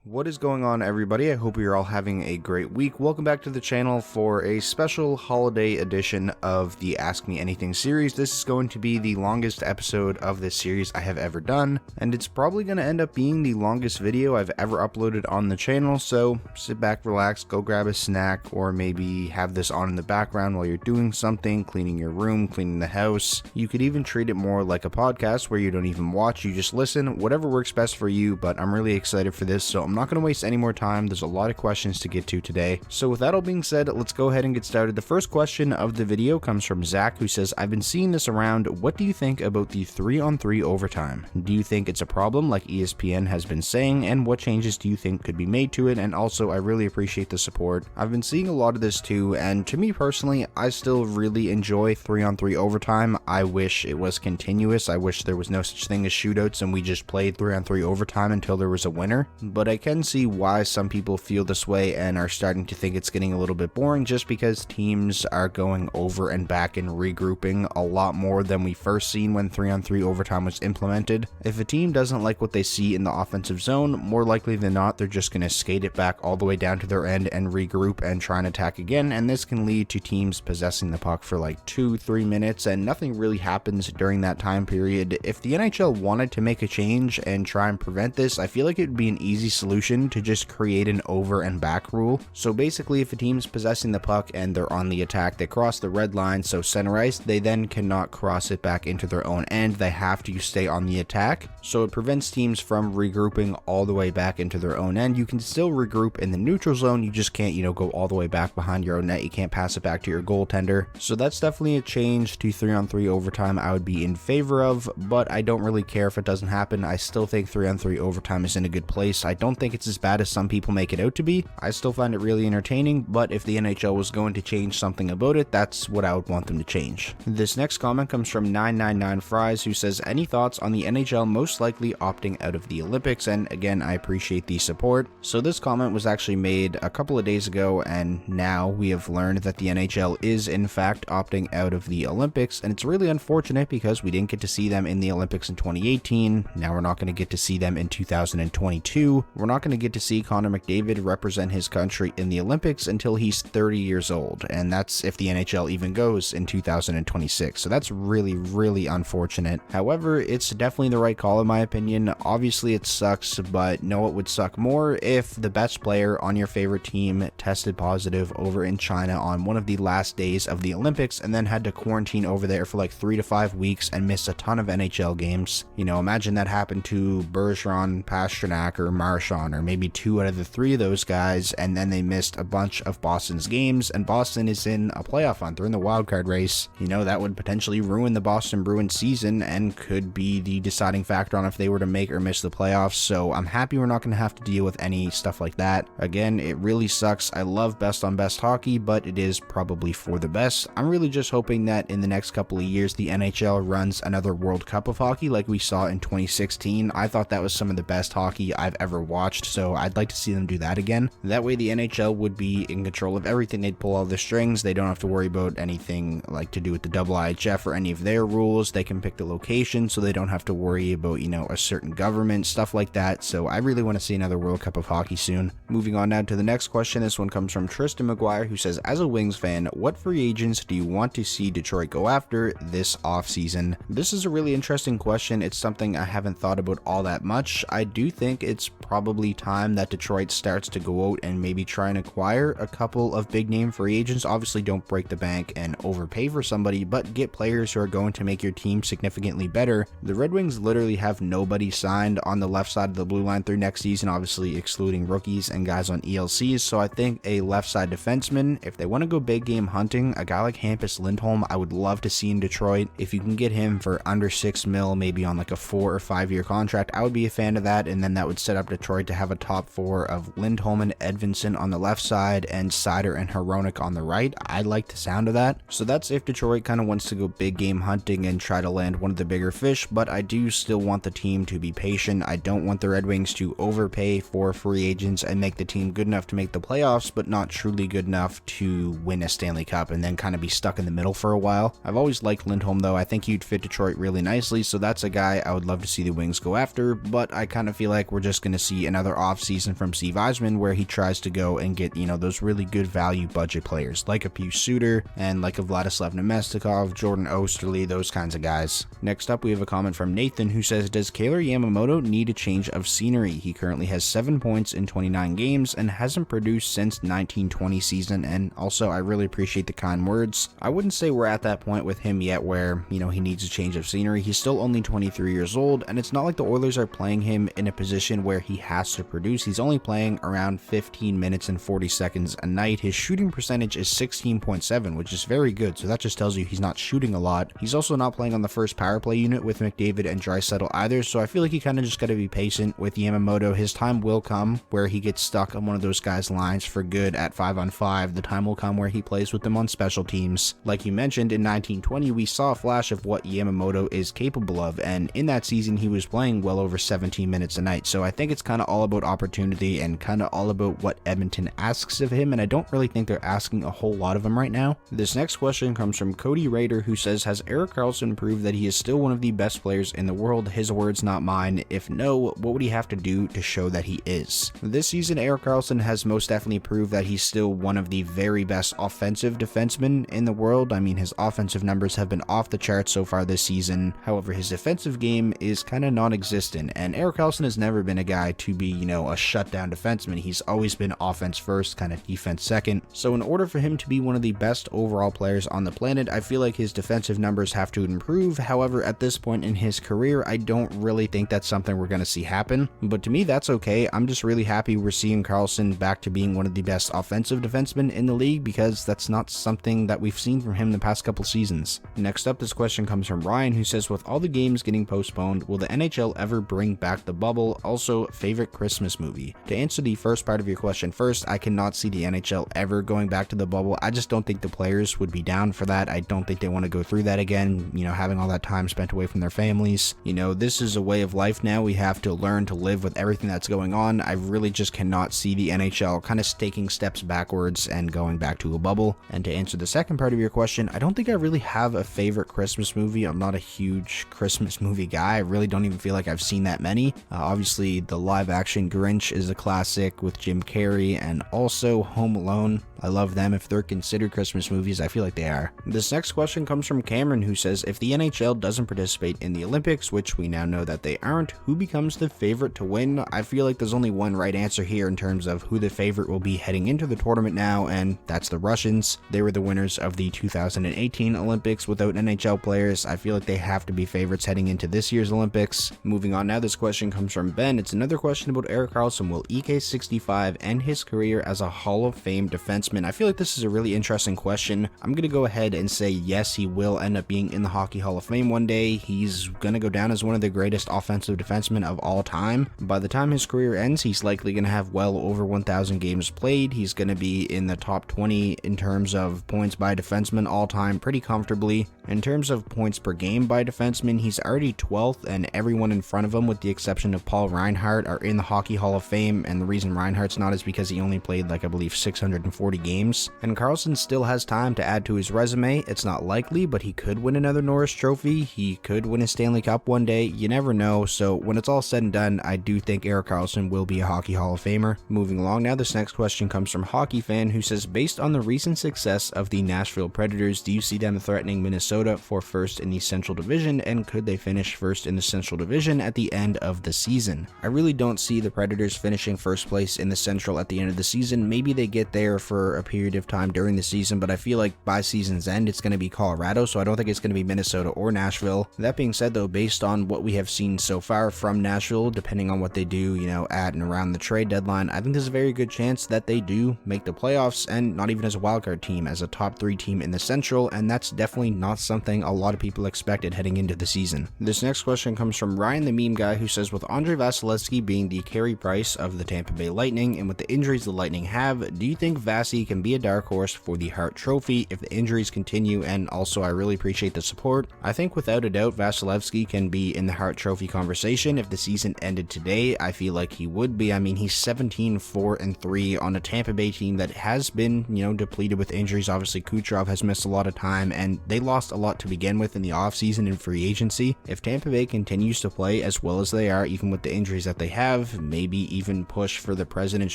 What is going on, everybody? I hope you're all having a great week. Welcome back to the channel for a special holiday edition of the Ask Me Anything series. This is going to be the longest episode of this series I have ever done, and it's probably going to end up being the longest video I've ever uploaded on the channel, so sit back, relax, go grab a snack, or maybe have this on in the background while you're doing something, cleaning your room, cleaning the house. You could even treat it more like a podcast where you don't even watch, you just listen, whatever works best for you, but I'm really excited for this, so I'm not going to waste any more time. There's a lot of questions to get to today. So with that all being said, let's go ahead and get started. The first question of the video comes from Zach, who says, I've been seeing this around. What do you think about the 3-on-3 overtime? Do you think it's a problem like ESPN has been saying? And what changes do you think could be made to it? And also, I really appreciate the support. I've been seeing a lot of this too, and to me personally, I still really enjoy 3-on-3 overtime. I wish it was continuous. I wish there was no such thing as shootouts and we just played 3-on-3 overtime until there was a winner. But I can see why some people feel this way and are starting to think it's getting a little bit boring, just because teams are going over and back and regrouping a lot more than we first seen when 3-on-3 overtime was implemented. If a team doesn't like what they see in the offensive zone, more likely than not they're just going to skate it back all the way down to their end and regroup and try and attack again, and this can lead to teams possessing the puck for like 2-3 minutes and nothing really happens during that time period. If the NHL wanted to make a change and try and prevent this, I feel like it would be an easy solution to just create an over and back rule. So basically, if a team's possessing the puck and they're on the attack, they cross the red line, so center ice, they then cannot cross it back into their own end. They have to stay on the attack. So it prevents teams from regrouping all the way back into their own end. You can still regroup in the neutral zone, you just can't, go all the way back behind your own net. You can't pass it back to your goaltender. So that's definitely a change to 3-on-3 overtime I would be in favor of, but I don't really care if it doesn't happen. I still think 3-on-3 overtime is in a good place. I don't think it's as bad as some people make it out to be. I still find it really entertaining, but if the NHL was going to change something about it, that's what I would want them to change. This next comment comes from 999fries, who says, any thoughts on the NHL most likely opting out of the Olympics? And again, I appreciate the support. So this comment was actually made a couple of days ago, and now we have learned that the NHL is in fact opting out of the Olympics, and it's really unfortunate because we didn't get to see them in the Olympics in 2018. Now we're not going to get to see them in 2022. We're not going to get to see Connor McDavid represent his country in the Olympics until he's 30 years old, and that's if the NHL even goes in 2026. So that's really unfortunate. However, it's definitely the right call in my opinion. Obviously it sucks, but no, it would suck more if the best player on your favorite team tested positive over in China on one of the last days of the Olympics and then had to quarantine over there for like 3 to 5 weeks and miss a ton of NHL games. Imagine that happened to Bergeron, Pastrnak, or Marchand, or maybe 2 out of the 3 of those guys, and then they missed a bunch of Boston's games, and Boston is in a playoff hunt. They're in the wildcard race. That would potentially ruin the Boston Bruins season and could be the deciding factor on if they were to make or miss the playoffs, so I'm happy we're not going to have to deal with any stuff like that. Again, it really sucks. I love best on best hockey, but it is probably for the best. I'm really just hoping that in the next couple of years the NHL runs another World Cup of hockey like we saw in 2016. I thought that was some of the best hockey I've ever watched, so I'd like to see them do that again. That way the NHL would be in control of everything. They'd pull all the strings. They don't have to worry about anything like to do with the IIHF or any of their rules. They can pick the location, so they don't have to worry about, a certain government, stuff like that. So I really want to see another World Cup of hockey soon. Moving on now to the next question. This one comes from Tristan McGuire, who says, as a Wings fan, what free agents do you want to see Detroit go after this offseason? This is a really interesting question. It's something I haven't thought about all that much. I do think it's probably time that Detroit starts to go out and maybe try and acquire a couple of big name free agents. Obviously don't break the bank and overpay for somebody, but get players who are going to make your team significantly better. The Red Wings literally have nobody signed on the left side of the blue line through next season, obviously excluding rookies and guys on ELCs. So I think a left side defenseman, if they want to go big game hunting, a guy like Hampus Lindholm, I would love to see in Detroit. If you can get him for under $6 million, maybe on like a 4 or 5 year contract, I would be a fan of that, and then that would set up Detroit to have a top 4 of Lindholm and Edvinsson on the left side and Seider and Hronek on the right. I like the sound of that. So that's if Detroit kind of wants to go big game hunting and try to land one of the bigger fish, but I do still want the team to be patient. I don't want the Red Wings to overpay for free agents and make the team good enough to make the playoffs, but not truly good enough to win a Stanley Cup and then kind of be stuck in the middle for a while. I've always liked Lindholm though. I think he'd fit Detroit really nicely, so that's a guy I would love to see the Wings go after, but I kind of feel like we're just going to see an another offseason from Steve Eisman where he tries to go and get, those really good value budget players like a Pius Suter and like a Vladislav Nemestikov, Jordan Osterley, those kinds of guys. Next up, we have a comment from Nathan who says, does Kailer Yamamoto need a change of scenery? He currently has 7 points in 29 games and hasn't produced since 1920 season, and also I really appreciate the kind words. I wouldn't say we're at that point with him yet where, he needs a change of scenery. He's still only 23 years old, and it's not like the Oilers are playing him in a position where he has to produce. He's only playing around 15 minutes and 40 seconds a night. His shooting percentage is 16.7, which is very good, so that just tells you he's not shooting a lot. He's also not playing on the first power play unit with McDavid and Draisaitl either, so I feel like he kind of just got to be patient with Yamamoto. His time will come where he gets stuck on one of those guys' lines for good at 5-on-5. The time will come where he plays with them on special teams. Like you mentioned, in 1920, we saw a flash of what Yamamoto is capable of, and in that season, he was playing well over 17 minutes a night, so I think it's kind of all about opportunity and kind of all about what Edmonton asks of him, and I don't really think they're asking a whole lot of him right now. This next question comes from Cody Rader, who says, has Erik Karlsson proved that he is still one of the best players in the world? His words, not mine. If no, what would he have to do to show that he is? This season, Erik Karlsson has most definitely proved that he's still one of the very best offensive defensemen in the world. I mean, his offensive numbers have been off the charts so far this season. However, his defensive game is kind of non-existent, and Erik Karlsson has never been a guy to be, a shutdown defenseman. He's always been offense first, kind of defense second. So in order for him to be one of the best overall players on the planet, I feel like his defensive numbers have to improve. However, at this point in his career, I don't really think that's something we're going to see happen. But to me, that's okay. I'm just really happy we're seeing Karlsson back to being one of the best offensive defensemen in the league, because that's not something that we've seen from him the past couple seasons. Next up, this question comes from Ryan, who says, with all the games getting postponed, will the NHL ever bring back the bubble? Also, favorite Christmas movie? To answer the first part of your question first, I cannot see the NHL ever going back to the bubble. I just don't think the players would be down for that. I don't think they want to go through that again, having all that time spent away from their families. This is a way of life now. We have to learn to live with everything that's going on. I really just cannot see the NHL kind of taking steps backwards and going back to a bubble. And to answer the second part of your question, I don't think I really have a favorite Christmas movie. I'm not a huge Christmas movie guy. I really don't even feel like I've seen that many. Obviously, the live action Grinch is a classic with Jim Carrey, and also Home Alone. I love them. If they're considered Christmas movies, I feel like they are. This next question comes from Cameron, who says, if the NHL doesn't participate in the Olympics, which we now know that they aren't, who becomes the favorite to win? I feel like there's only one right answer here in terms of who the favorite will be heading into the tournament now, and that's the Russians. They were the winners of the 2018 Olympics without NHL players. I feel like they have to be favorites heading into this year's Olympics. Moving on now, this question comes from Ben. It's another question about Erik Karlsson. Will EK65 end his career as a Hall of Fame defenseman? I feel like this is a really interesting question. I'm going to go ahead and say yes, he will end up being in the Hockey Hall of Fame one day. He's going to go down as one of the greatest offensive defensemen of all time. By the time his career ends, he's likely going to have well over 1,000 games played. He's going to be in the top 20 in terms of points by defenseman all time pretty comfortably. In terms of points per game by defenseman, he's already 12th, and everyone in front of him, with the exception of Paul Reinhart, are in the Hockey Hall of Fame, and the reason Reinhart's not is because he only played, I believe, 640 games. And Karlsson still has time to add to his resume. It's not likely, but he could win another Norris Trophy. He could win a Stanley Cup one day. You never know. So when it's all said and done, I do think Erik Karlsson will be a Hockey Hall of Famer. Moving along now, this next question comes from Hockey Fan, who says, based on the recent success of the Nashville Predators, do you see them threatening Minnesota for first in the Central Division, and could they finish first in the Central Division at the end of the season? I really don't see the Predators finishing first place in the Central at the end of the season. Maybe they get there for a period of time during the season, but I feel like by season's end, it's going to be Colorado, so I don't think it's going to be Minnesota or Nashville. That being said, though, based on what we have seen so far from Nashville, depending on what they do, at and around the trade deadline, I think there's a very good chance that they do make the playoffs, and not even as a wildcard team, as a top 3 team in the Central, and that's definitely not something a lot of people expected heading into the season. This next question comes from Ryan the Meme Guy, who says, with Andre Vasilevsky being the Carey Price of the Tampa Bay Lightning, and with the injuries the Lightning have, do you think Vasi can be a dark horse for the Hart Trophy if the injuries continue? And also, I really appreciate the support. I think without a doubt, Vasilevsky can be in the Hart Trophy conversation. If the season ended today, I feel like he would be. I mean, he's 17-4-3 on a Tampa Bay team that has been, depleted with injuries. Obviously, Kucherov has missed a lot of time, and they lost a lot to begin with in the offseason and free agency. If Tampa Bay continues to play as well as they are, even with the injuries that they have, Barkov, maybe even push for the President's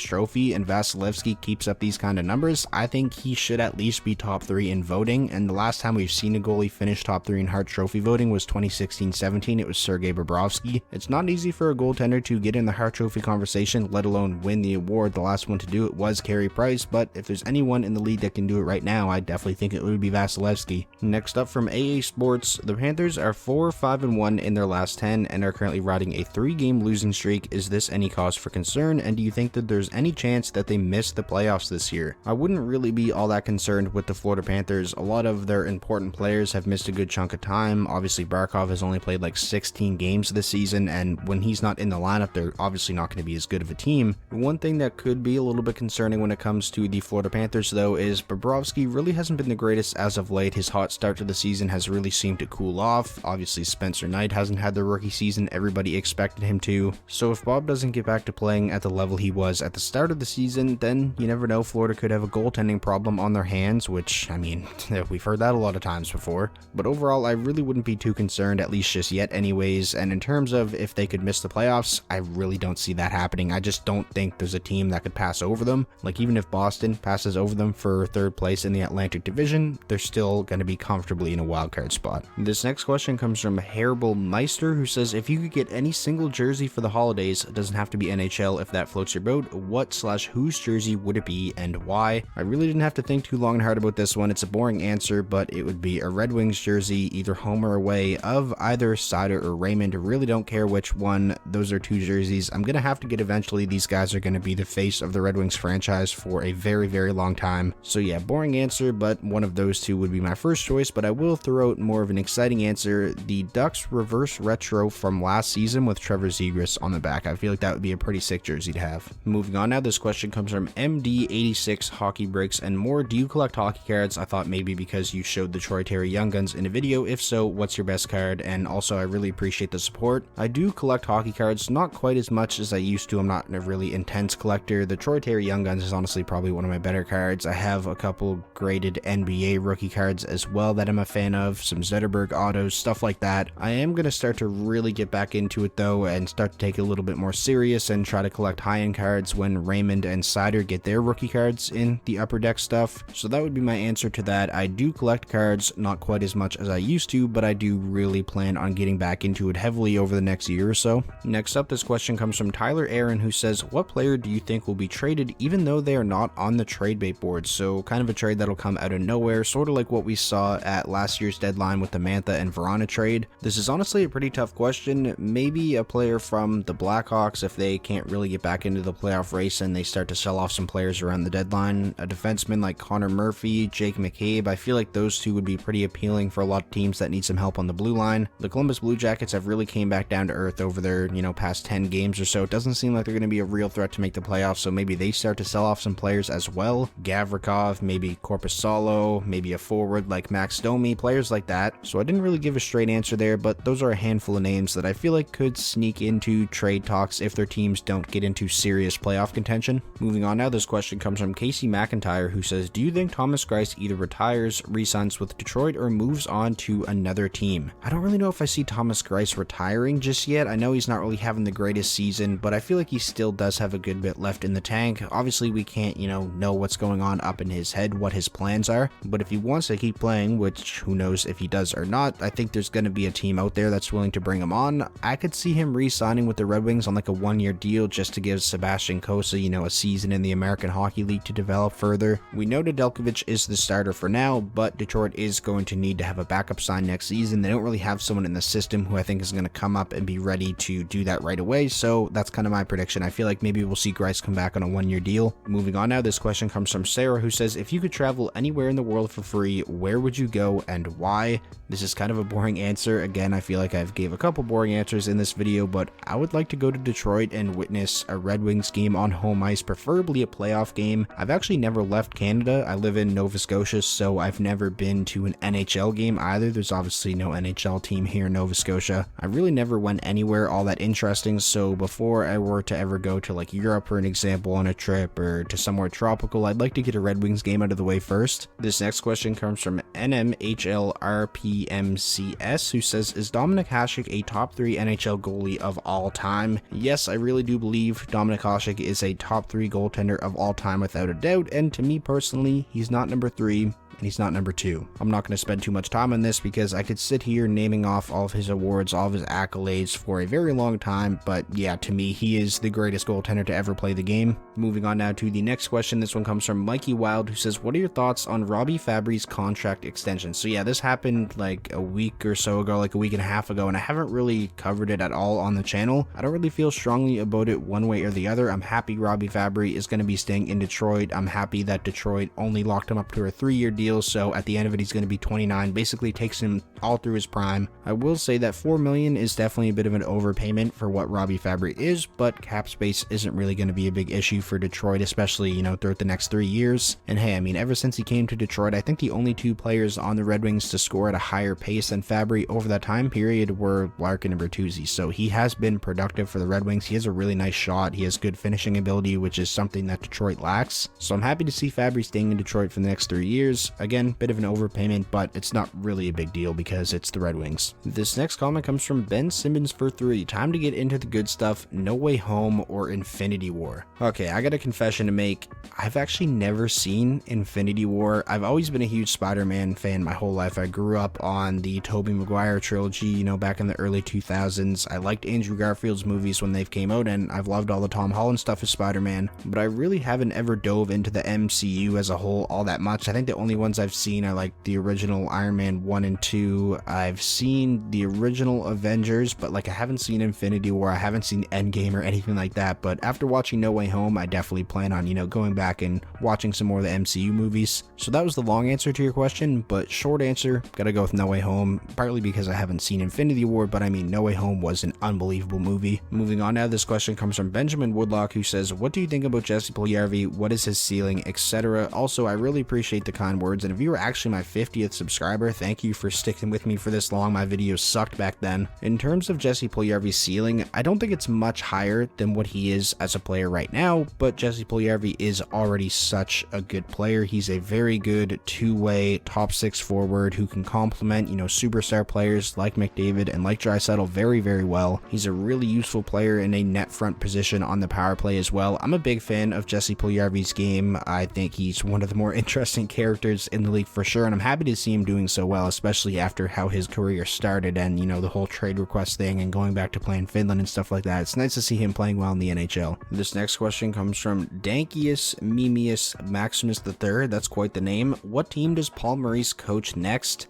Trophy, and Vasilevsky keeps up these kind of numbers, I think he should at least be top 3 in voting. And the last time we've seen a goalie finish top 3 in Hart Trophy voting was 2016-17. It was Sergei Bobrovsky. It's not easy for a goaltender to get in the Hart Trophy conversation, let alone win the award. The last one to do it was Carey Price, but if there's anyone in the league that can do it right now, I definitely think it would be Vasilevsky. Next up from AA Sports, the Panthers are 4-5-1 in their last 10 and are currently riding a 3-game losing streak. Is this any cause for concern, and do you think that there's any chance that they miss the playoffs this year? I wouldn't really be all that concerned with the Florida Panthers. A lot of their important players have missed a good chunk of time. Obviously, Barkov has only played like 16 games this season, and when he's not in the lineup, they're obviously not going to be as good of a team. One thing that could be a little bit concerning when it comes to the Florida Panthers, though, is Bobrovsky really hasn't been the greatest as of late. His hot start to the season has really seemed to cool off. Obviously, Spencer Knight hasn't had the rookie season everybody expected him to. So if Bob doesn't get back to playing at the level he was at the start of the season, then you never know, Florida could have a goaltending problem on their hands, which, I mean, we've heard that a lot of times before. But overall, I really wouldn't be too concerned, at least just yet anyways. And in terms of if they could miss the playoffs, I really don't see that happening. I just don't think there's a team that could pass over them. Like, even if Boston passes over them for 3rd place in the Atlantic Division, they're still going to be comfortably in a wildcard spot. This next question comes from Hairball Meister, who says, if you could get any single jersey for the holidays, it doesn't have to be NHL if that floats your boat, what/whose jersey would it be and why? I really didn't have to think too long and hard about this one. It's a boring answer, but it would be a Red Wings jersey, either home or away, of either Seider or Raymond. I really don't care which one. Those are 2 jerseys I'm gonna have to get eventually. These guys are gonna be the face of the Red Wings franchise for a very, very long time. So yeah, boring answer, but one of those 2 would be my first choice. But I will throw out more of an exciting answer: the Ducks reverse retro from last season with Trevor Zegras on the back. I feel like that would be a pretty sick jersey to have. Moving on now, this question comes from MD86 Hockey Breaks and More. Do you collect hockey cards? I thought maybe because you showed the Troy Terry Young Guns in a video. If so, what's your best card? And also, I really appreciate the support. I do collect hockey cards, not quite as much as I used to. I'm not a really intense collector. The Troy Terry Young Guns is honestly probably one of my better cards. I have a couple graded NBA rookie cards as well that I'm a fan of, some Zetterberg autos, stuff like that. I am going to start to really get back into it though and start to take it a little bit more serious and try to collect high-end cards when Raymond and Seider get their rookie cards in the Upper Deck stuff. So that would be my answer to that. I do collect cards, not quite as much as I used to, but I do really plan on getting back into it heavily over the next year or so. Next up, this question comes from Tyler Aaron, who says, what player do you think will be traded even though they are not on the trade bait board? So kind of a trade that'll come out of nowhere, sort of like what we saw at last year's deadline with the Mantha and Verona trade. This is honestly a pretty tough question. Maybe a player from the Blackhawks if they can't really get back into the playoff race and they start to sell off some players around the deadline. A defenseman like Connor Murphy, Jake McCabe, I feel like those 2 would be pretty appealing for a lot of teams that need some help on the blue line. The Columbus Blue Jackets have really came back down to earth over their, past 10 games or so. It doesn't seem like they're going to be a real threat to make the playoffs, so maybe they start to sell off some players as well. Gavrikov, maybe Korpisalo, maybe a forward like Max Domi, players like that. So I didn't really give a straight answer there, but those are a handful of names that I feel like could sneak into trade talks if their teams don't get into serious playoff contention. Moving on now, this question comes from Casey McIntyre, who says, do you think Thomas Greiss either retires, re-signs with Detroit, or moves on to another team? I don't really know if I see Thomas Greiss retiring just yet. I know he's not really having the greatest season, but I feel like he still does have a good bit left in the tank. Obviously, we can't, know what's going on up in his head, what his plans are, but if he wants to keep playing, which who knows if he does or not, I think there's going to be a team out there that's willing to bring him on. I could see him re-signing with the Red Wings on like a 1-year deal just to give Sebastian Cossa, a season in the American Hockey League to develop further. We know Nedeljkovic is the starter for now, but Detroit is going to need to have a backup sign next season. They don't really have someone in the system who I think is going to come up and be ready to do that right away, so that's kind of my prediction. I feel like maybe we'll see Greiss come back on a 1-year deal. Moving on now, this question comes from Sarah, who says, if you could travel anywhere in the world for free, where would you go and why? This is kind of a boring answer. Again, I feel like I've gave a couple boring answers in this video, but I would like to go to Detroit and witness a Red Wings game on home ice, preferably a playoff game. I've actually never left Canada. I live in Nova Scotia, so I've never been to an NHL game either. There's obviously no NHL team here in Nova Scotia. I really never went anywhere all that interesting, so before I were to ever go to like Europe, for an example, on a trip or to somewhere tropical, I'd like to get a Red Wings game out of the way first. This next question comes from NMHLRPMCS, who says, is Dominik Hasek a top 3 NHL goalie of all time? yes, I really do believe Dominik Hasek is a top 3 goaltender of all time without a doubt, and to me personally, he's not number 3. And he's not number 2. I'm not going to spend too much time on this because I could sit here naming off all of his awards, all of his accolades for a very long time, but yeah, to me, he is the greatest goaltender to ever play the game. Moving on now to the next question. This one comes from Mikey Wild, who says, what are your thoughts on Robbie Fabbri's contract extension? So yeah, this happened like a week or so ago, like a week and a half ago, and I haven't really covered it at all on the channel. I don't really feel strongly about it one way or the other. I'm happy Robbie Fabbri is going to be staying in Detroit. I'm happy that Detroit only locked him up to a 3-year deal. So at the end of it, he's going to be 29, basically takes him all through his prime. I will say that $4 million is definitely a bit of an overpayment for what Robbie Fabbri is, but cap space isn't really going to be a big issue for Detroit, especially, you know, throughout the next 3 years. And hey, I mean, ever since he came to Detroit, I think the only 2 players on the Red Wings to score at a higher pace than Fabbri over that time period were Larkin and Bertuzzi. So he has been productive for the Red Wings. He has a really nice shot. He has good finishing ability, which is something that Detroit lacks. So I'm happy to see Fabbri staying in Detroit for the next 3 years. Again, bit of an overpayment, but it's not really a big deal because it's the Red Wings. This next comment comes from Ben Simmons for 3. Time to get into the good stuff. No Way Home or Infinity War? Okay, I got a confession to make. I've actually never seen Infinity War. I've always been a huge Spider-Man fan my whole life. I grew up on the Tobey Maguire trilogy, you know, back in the early 2000s. I liked Andrew Garfield's movies when they came out, and I've loved all the Tom Holland stuff as Spider-Man, but I really haven't ever dove into the MCU as a whole all that much. I think the only ones I've seen are like the original Iron Man 1 and 2. I've seen the original Avengers, but like I haven't seen Infinity War. I haven't seen Endgame or anything like that, but after watching No Way Home, I definitely plan on, you know, going back and watching some more of the MCU movies. So that was the long answer to your question, but short answer, gotta go with No Way Home, partly because I haven't seen Infinity War, but I mean, No Way Home was an unbelievable movie. Moving on now, this question comes from Benjamin Woodlock, who says, what do you think about Jesse Puljujarvi? What is his ceiling, etc.? Also, I really appreciate the kind words, and if you were actually my 50th subscriber, thank you for sticking with me for this long. My videos sucked back then. In terms of Jesse Puljujarvi's ceiling, I don't think it's much higher than what he is as a player right now, but Jesse Puljujarvi is already such a good player. He's a very good two-way top 6 forward who can complement, you know, superstar players like McDavid and like Draisaitl very, very well. He's a really useful player in a net front position on the power play as well. I'm a big fan of Jesse Puljujarvi's game. I think he's one of the more interesting characters in the league for sure, and I'm happy to see him doing so well, especially after how his career started and, you know, the whole trade request thing and going back to playing Finland and stuff like that. It's nice to see him playing well in the NHL. This next question comes from Dankius Memius Maximus III. That's quite the name. What team does Paul Maurice coach next?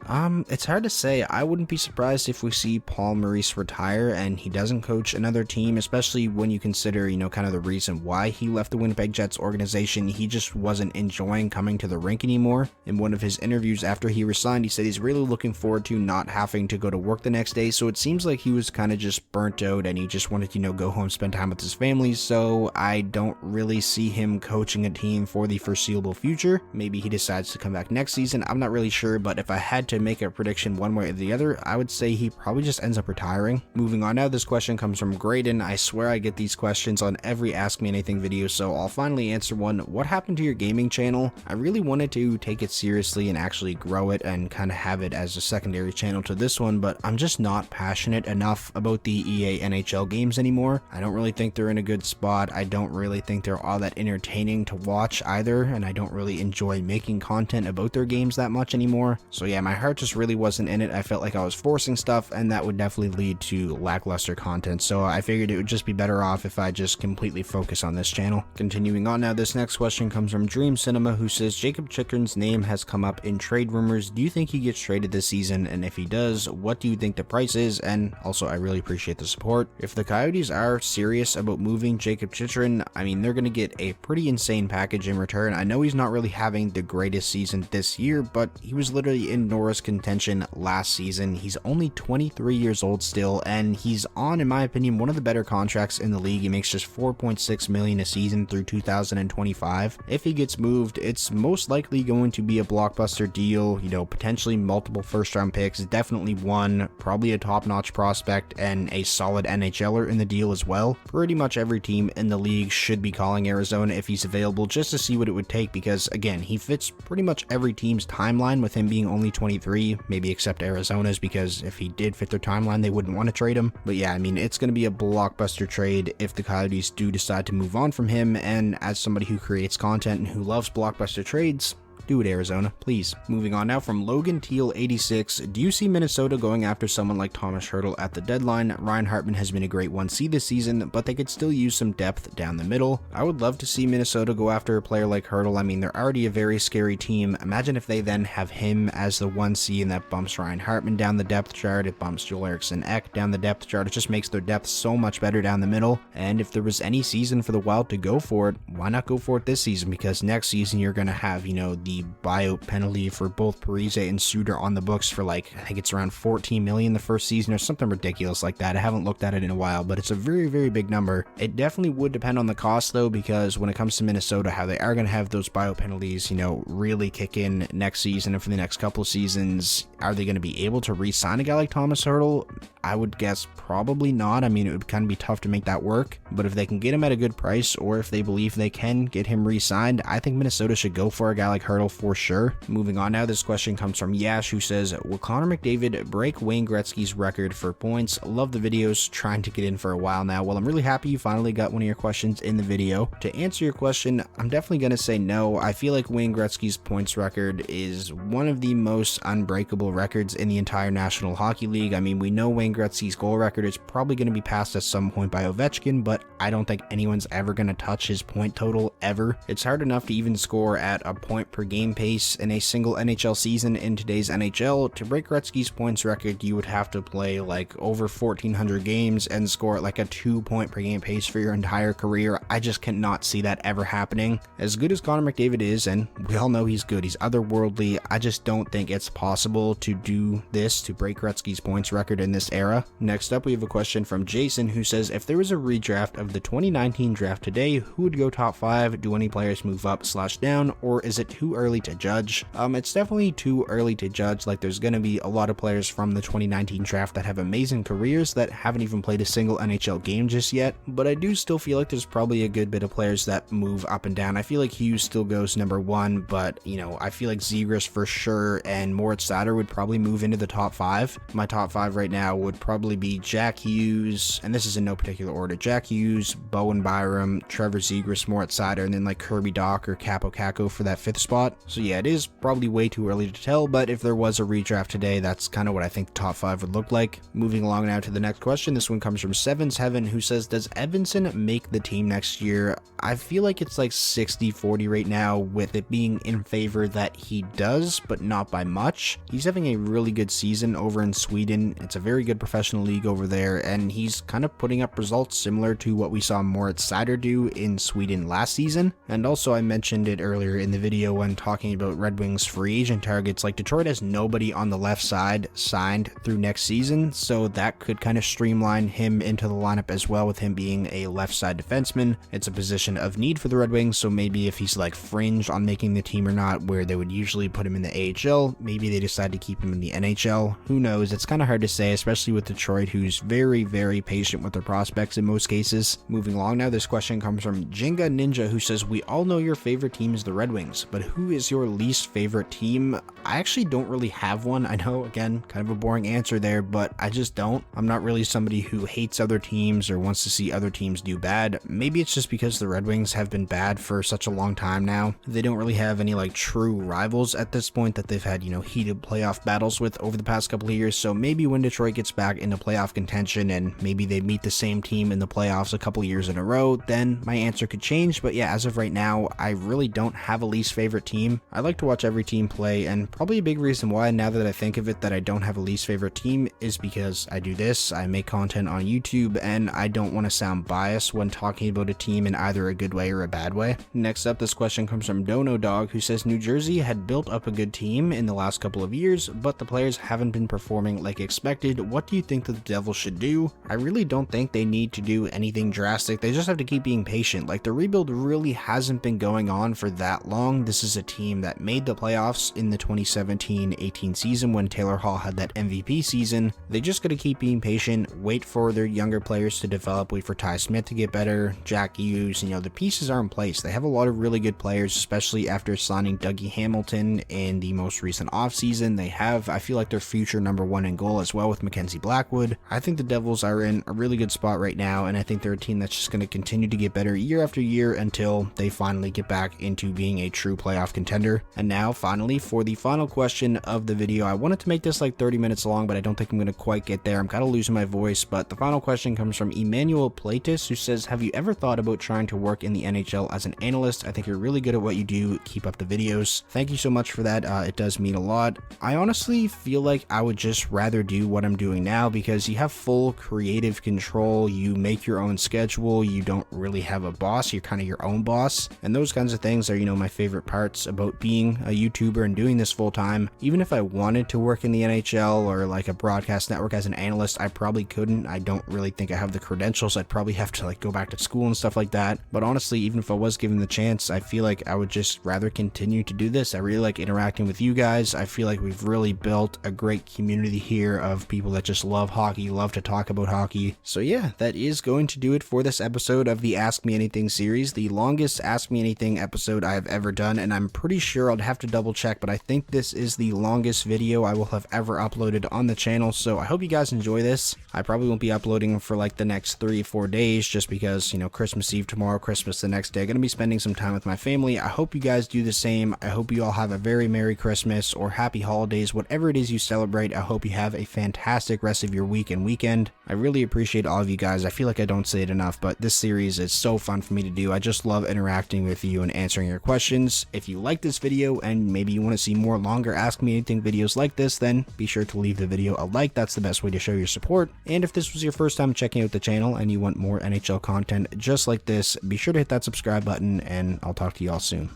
It's hard to say. I wouldn't be surprised if we see Paul Maurice retire and he doesn't coach another team, especially when you consider, you know, kind of the reason why he left the Winnipeg Jets organization. He just wasn't enjoying coming to the rink anymore. In one of his interviews after he resigned, he said he's really looking forward to not having to go to work the next day, so it seems like he was kind of just burnt out and he just wanted to, you know, go home, spend time with his family. So I don't really see him coaching a team for the foreseeable future. Maybe he decides to come back next season. I'm not really sure, but if I had to make a prediction one way or the other, I would say he probably just ends up retiring. Moving on now, this question comes from Graydon. I swear I get these questions on every Ask Me Anything video, so I'll finally answer one. What happened to your gaming channel? I really wanted to take it seriously and actually grow it and kind of have it as a secondary channel to this one, but I'm just not passionate enough about the EA NHL games anymore. I don't really think they're in a good spot. I don't really think they're all that entertaining to watch either, and I don't really enjoy making content about their games that much anymore. So yeah, my heart just really wasn't in it. I felt like I was forcing stuff, and that would definitely lead to lackluster content, so I figured it would just be better off if I just completely focus on this channel. Continuing on now, this next question comes from Dreamcinema, who says, Jacob Chychrun's name has come up in trade rumors. Do you think he gets traded this season? And if he does, what do you think the price is? And also, I really appreciate the support. If the Coyotes are serious about moving Jacob Chychrun, I mean, they're going to get a pretty insane package in return. I know he's not really having the greatest season this year, but he was literally in Norris contention last season. He's only 23 years old still, and he's on, in my opinion, one of the better contracts in the league. He makes just $4.6 million a season through 2025. If he gets moved, it's most likely going to be be a blockbuster deal, you know, potentially multiple first-round picks, definitely one, probably a top-notch prospect, and a solid NHLer in the deal as well. Pretty much every team in the league should be calling Arizona if he's available, just to see what it would take, because again, he fits pretty much every team's timeline with him being only 23, maybe except Arizona's, because if he did fit their timeline, they wouldn't want to trade him. But yeah, I mean, it's going to be a blockbuster trade if the Coyotes do decide to move on from him, and as somebody who creates content and who loves blockbuster trades, do it, Arizona, please. Moving on now from Logan Teal 86. Do you see Minnesota going after someone like Thomas Hertl at the deadline? Ryan Hartman has been a great 1C this season, but they could still use some depth down the middle. I would love to see Minnesota go after a player like Hertl. I mean, they're already a very scary team. Imagine if they then have him as the 1C and that bumps Ryan Hartman down the depth chart. It bumps Joel Eriksson Ek down the depth chart. It just makes their depth so much better down the middle. And if there was any season for the Wild to go for it, why not go for it this season? Because next season you're going to have, you know, the buyout penalty for both Parise and Suter on the books for like, I think it's around 14 million the first season or something ridiculous like that. I haven't looked at it in a while, but it's a very, very big number. It definitely would depend on the cost though, because when it comes to Minnesota, how they are going to have those buyout penalties, you know, really kick in next season and for the next couple of seasons. Are they going to be able to re-sign a guy like Thomas Hertl? I would guess probably not. I mean, it would kind of be tough to make that work, but if they can get him at a good price, or if they believe they can get him re-signed, I think Minnesota should go for a guy like Hertl for sure. Moving on now, this question comes from Yash, who says, will Connor McDavid break Wayne Gretzky's record for points? Love the videos, trying to get in for a while now. Well, I'm really happy you finally got one of your questions in the video. To answer your question, I'm definitely going to say no. I feel like Wayne Gretzky's points record is one of the most unbreakable records in the entire National Hockey League. I mean, we know Wayne Gretzky's goal record is probably going to be passed at some point by Ovechkin, but I don't think anyone's ever going to touch his point total ever. It's hard enough to even score at a point per game pace in a single NHL season in today's NHL. To break Gretzky's points record, you would have to play like over 1,400 games and score at like a 2-point per game pace for your entire career. I just cannot see that ever happening. As good as Connor McDavid is, and we all know he's good, he's otherworldly, I just don't think it's possible to do this, to break Gretzky's points record in this era. Next up, we have a question from Jason, who says, if there was a redraft of the 2019 draft today, who would go top 5? Do any players move up / down, or is it too early to judge? It's definitely too early to judge. Like, there's going to be a lot of players from the 2019 draft that have amazing careers that haven't even played a single NHL game just yet, but I do still feel like there's probably a good bit of players that move up and down. I feel like Hughes still goes number 1, but, you know, I feel like Zegras for sure and Moritz Seider would probably move into the top 5. My top 5 right now would probably be Jack Hughes, and this is in no particular order, Jack Hughes, Bowen Byram, Trevor Zegras, Moritz Seider, and then like Kirby Doc or Capo Caco for that 5th spot. So yeah, it is probably way too early to tell, but if there was a redraft today, that's kind of what I think the top 5 would look like. Moving along now to the next question. This one comes from Sevens Heaven, who says, does Evanson make the team next year? I feel like it's like 60-40 right now, with it being in favor that he does, but not by much. He's having a really good season over in Sweden. It's a very good professional league over there, and he's kind of putting up results similar to what we saw Moritz Seider do in Sweden last season. And also, I mentioned it earlier in the video when talking about Red Wings free agent targets, like Detroit has nobody on the left side signed through next season, so that could kind of streamline him into the lineup as well, with him being a left side defenseman. It's a position of need for the Red Wings, so maybe if he's like fringe on making the team or not, where they would usually put him in the AHL, maybe they decide to keep him in the NHL. Who knows? It's kind of hard to say, especially with Detroit, who's very, very patient with their prospects in most cases. Moving along now, this question comes from jenganinja, who says, we all know your favorite team is the Red Wings, but who is your least favorite team? I actually don't really have one. I know, again, kind of a boring answer there, but I just don't. I'm not really somebody who hates other teams or wants to see other teams do bad. Maybe it's just because the Red Wings have been bad for such a long time now. They don't really have any like true rivals at this point that they've had, you know, heated playoff battles with over the past couple of years. So maybe when Detroit gets back into playoff contention and maybe they meet the same team in the playoffs a couple years in a row, then my answer could change. But yeah, as of right now, I really don't have a least favorite team. I like to watch every team play, and probably a big reason why, now that I think of it, that I don't have a least favorite team is because I do this. I make content on YouTube, and I don't want to sound biased when talking about a team in either a good way or a bad way. Next up, this question comes from dontodog, who says, New Jersey had built up a good team in the last couple of years, but the players haven't been performing like expected. What what do you think that the Devils should do? I really don't think they need to do anything drastic. They just have to keep being patient. Like, the rebuild really hasn't been going on for that long. This is a team that made the playoffs in the 2017-18 season when Taylor Hall had that MVP season. They just gotta keep being patient, wait for their younger players to develop, wait for Ty Smith to get better, Jack Hughes, the pieces are in place. They have a lot of really good players, especially after signing Dougie Hamilton in the most recent offseason. They have, I feel like, their future number one in goal as well with Mackenzie Blackwood. I think the Devils are in a really good spot right now, and I think they're a team that's just going to continue to get better year after year until they finally get back into being a true playoff contender. And now, finally, for the final question of the video, I wanted to make this like 30 minutes long, but I don't think I'm going to quite get there. I'm kind of losing my voice, but the final question comes from Emmanuel Platis, who says, have you ever thought about trying to work in the NHL as an analyst? I think you're really good at what you do. Keep up the videos. Thank you so much for that. It does mean a lot. I honestly feel like I would just rather do what I'm doing now because you have full creative control. You make your own schedule. You don't really have a boss. You're kind of your own boss. And those kinds of things are, my favorite parts about being a YouTuber and doing this full time. Even if I wanted to work in the NHL or like a broadcast network as an analyst, I probably couldn't. I don't really think I have the credentials. I'd probably have to like go back to school and stuff like that. But honestly, even if I was given the chance, I feel like I would just rather continue to do this. I really like interacting with you guys. I feel like we've really built a great community here of people that just love hockey, love to talk about hockey. So yeah, that is going to do it for this episode of the Ask Me Anything series, the longest Ask Me Anything episode I have ever done, and I'm pretty sure I'd have to double check, but I think this is the longest video I will have ever uploaded on the channel, so I hope you guys enjoy this. I probably won't be uploading for like the next 3 or 4 days just because, Christmas Eve tomorrow, Christmas the next day. I'm going to be spending some time with my family. I hope you guys do the same. I hope you all have a very Merry Christmas or Happy Holidays, whatever it is you celebrate. I hope you have a fantastic rest of your week and weekend. I really appreciate all of you guys. I feel like I don't say it enough, but this series is so fun for me to do. I just love interacting with you and answering your questions. If you like this video and maybe you want to see more longer Ask Me Anything videos like this, then be sure to leave the video a like. That's the best way to show your support. And if this was your first time checking out the channel and you want more NHL content just like this, be sure to hit that subscribe button, and I'll talk to you all soon.